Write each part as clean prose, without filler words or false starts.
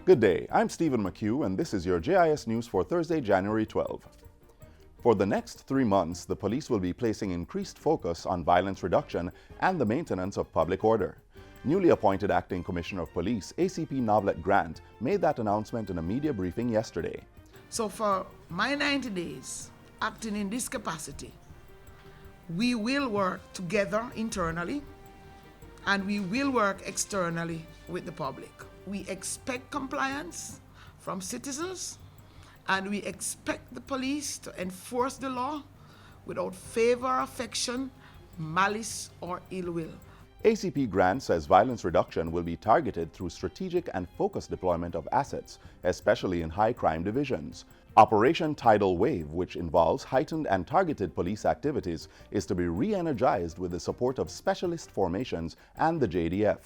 Good day, I'm Stephen McHugh and this is your JIS News for Thursday, January 12. For the next 3 months, the police will be placing increased focus on violence reduction and the maintenance of public order. Newly appointed Acting Commissioner of Police, ACP Novelet Grant, made that announcement in a media briefing yesterday. So for my 90 days, acting in this capacity, we will work together internally and we will work externally with the public. We expect compliance from citizens and we expect the police to enforce the law without favor, affection, malice, or ill will. ACP Grant says violence reduction will be targeted through strategic and focused deployment of assets, especially in high-crime divisions. Operation Tidal Wave, which involves heightened and targeted police activities, is to be re-energized with the support of specialist formations and the JDF.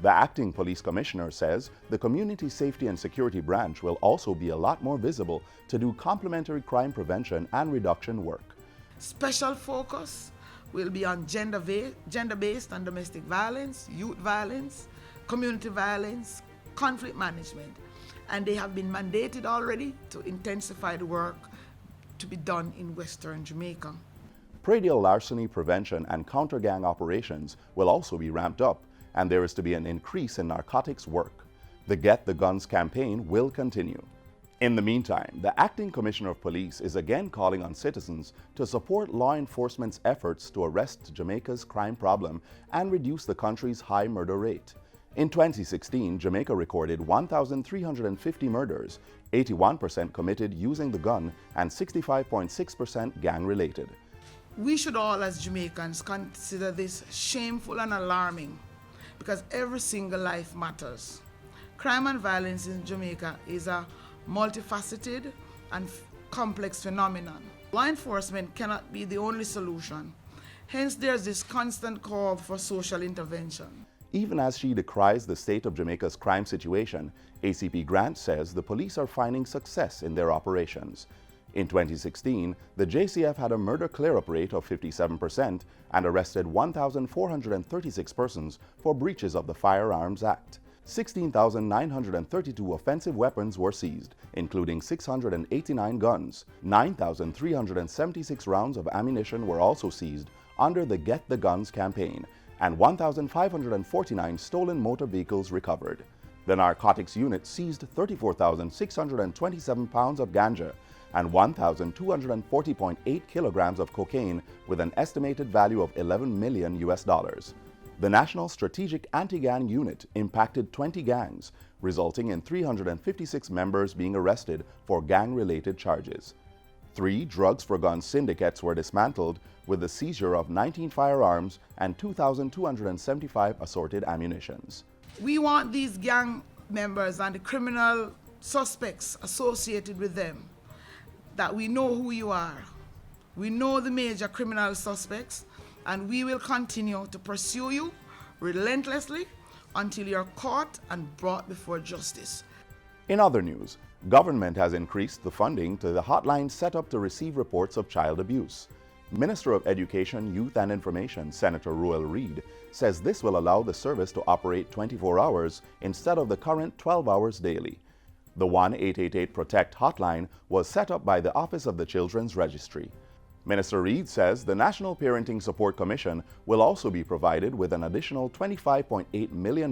The acting police commissioner says the Community Safety and Security Branch will also be a lot more visible to do complementary crime prevention and reduction work. Special focus will be on gender-based and domestic violence, youth violence, community violence, conflict management, and they have been mandated already to intensify the work to be done in Western Jamaica. Predial larceny prevention and counter-gang operations will also be ramped up, and there is to be an increase in narcotics work. The Get the Guns campaign will continue. In the meantime, the Acting Commissioner of Police is again calling on citizens to support law enforcement's efforts to arrest Jamaica's crime problem and reduce the country's high murder rate. In 2016, Jamaica recorded 1,350 murders, 81% committed using the gun and 65.6% gang-related. We should all as Jamaicans consider this shameful and alarming because every single life matters. Crime and violence in Jamaica is a multifaceted and complex phenomenon. Law enforcement cannot be the only solution. Hence, there's this constant call for social intervention. Even as she decries the state of Jamaica's crime situation, ACP Grant says the police are finding success in their operations. In 2016, the JCF had a murder clear-up rate of 57% and arrested 1,436 persons for breaches of the Firearms Act. 16,932 offensive weapons were seized, including 689 guns. 9,376 rounds of ammunition were also seized under the Get the Guns campaign, and 1,549 stolen motor vehicles recovered. The narcotics unit seized 34,627 pounds of ganja and 1,240.8 kilograms of cocaine with an estimated value of $11 million. The National Strategic Anti-Gang Unit impacted 20 gangs, resulting in 356 members being arrested for gang-related charges. 3 drugs for gun syndicates were dismantled with the seizure of 19 firearms and 2,275 assorted ammunitions. We want these gang members and the criminal suspects associated with them that we know who you are. We know the major criminal suspects, and we will continue to pursue you relentlessly until you're caught and brought before justice. In other news, government has increased the funding to the hotline set up to receive reports of child abuse. Minister of Education, Youth and Information, Senator Ruel Reid, says this will allow the service to operate 24 hours instead of the current 12 hours daily. The 1-888-PROTECT hotline was set up by the Office of the Children's Registry. Minister Reid says the National Parenting Support Commission will also be provided with an additional $25.8 million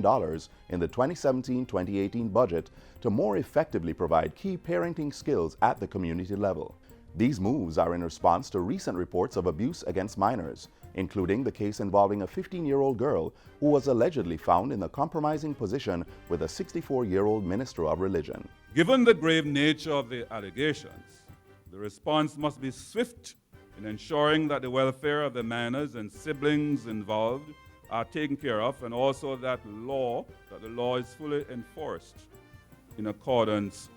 in the 2017-2018 budget to more effectively provide key parenting skills at the community level. These moves are in response to recent reports of abuse against minors, including the case involving a 15-year-old girl who was allegedly found in a compromising position with a 64-year-old minister of religion. Given the grave nature of the allegations, the response must be swift in ensuring that the welfare of the minors and siblings involved are taken care of, and also that the law is fully enforced in accordance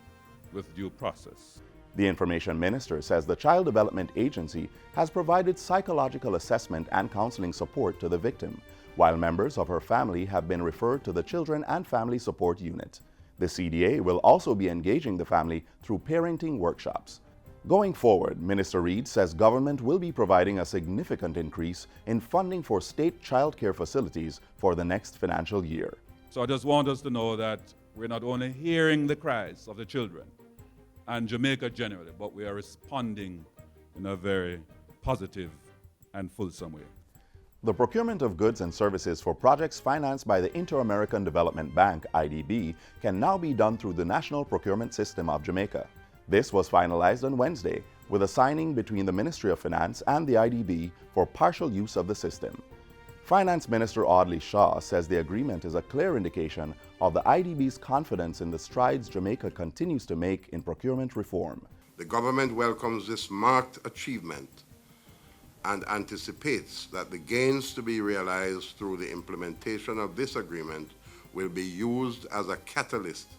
with due process. The Information Minister says the Child Development Agency has provided psychological assessment and counseling support to the victim, while members of her family have been referred to the Children and Family Support Unit. The CDA will also be engaging the family through parenting workshops. Going forward, Minister Reid says government will be providing a significant increase in funding for state child care facilities for the next financial year. So I just want us to know that we're not only hearing the cries of the children and Jamaica generally, but we are responding in a very positive and fulsome way. The procurement of goods and services for projects financed by the Inter-American Development Bank, IDB, can now be done through the National Procurement System of Jamaica. This was finalized on Wednesday with a signing between the Ministry of Finance and the IDB for partial use of the system. Finance Minister Audley Shaw says the agreement is a clear indication of the IDB's confidence in the strides Jamaica continues to make in procurement reform. The government welcomes this marked achievement and anticipates that the gains to be realized through the implementation of this agreement will be used as a catalyst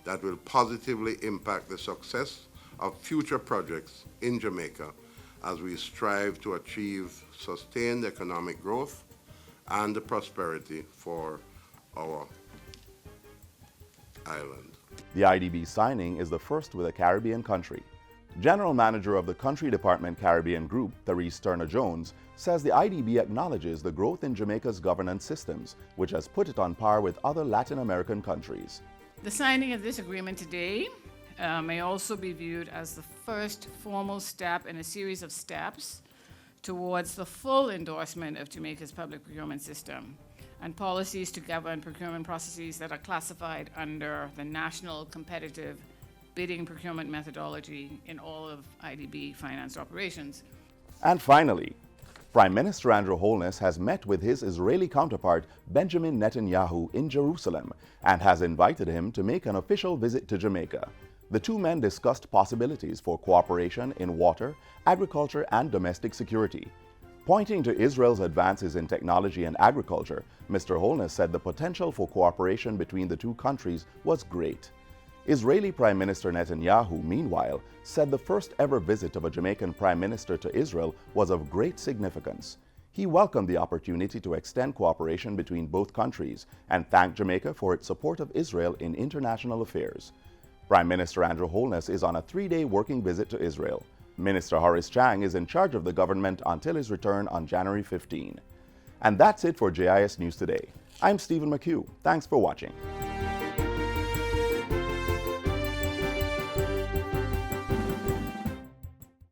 that will positively impact the success of future projects in Jamaica as we strive to achieve sustained economic growth and the prosperity for our island. The IDB signing is the first with a Caribbean country. General Manager of the Country Department Caribbean Group, Therese Turner-Jones, says the IDB acknowledges the growth in Jamaica's governance systems, which has put it on par with other Latin American countries. The signing of this agreement today may also be viewed as the first formal step in a series of steps towards the full endorsement of Jamaica's public procurement system and policies to govern procurement processes that are classified under the National Competitive Bidding Procurement Methodology in all of IDB financed operations. And finally, Prime Minister Andrew Holness has met with his Israeli counterpart Benjamin Netanyahu in Jerusalem and has invited him to make an official visit to Jamaica. The two men discussed possibilities for cooperation in water, agriculture, and domestic security. Pointing to Israel's advances in technology and agriculture, Mr. Holness said the potential for cooperation between the two countries was great. Israeli Prime Minister Netanyahu, meanwhile, said the first ever visit of a Jamaican Prime Minister to Israel was of great significance. He welcomed the opportunity to extend cooperation between both countries and thanked Jamaica for its support of Israel in international affairs. Prime Minister Andrew Holness is on a 3-day working visit to Israel. Minister Horace Chang is in charge of the government until his return on January 15. And that's it for JIS News Today. I'm Stephen McHugh. Thanks for watching.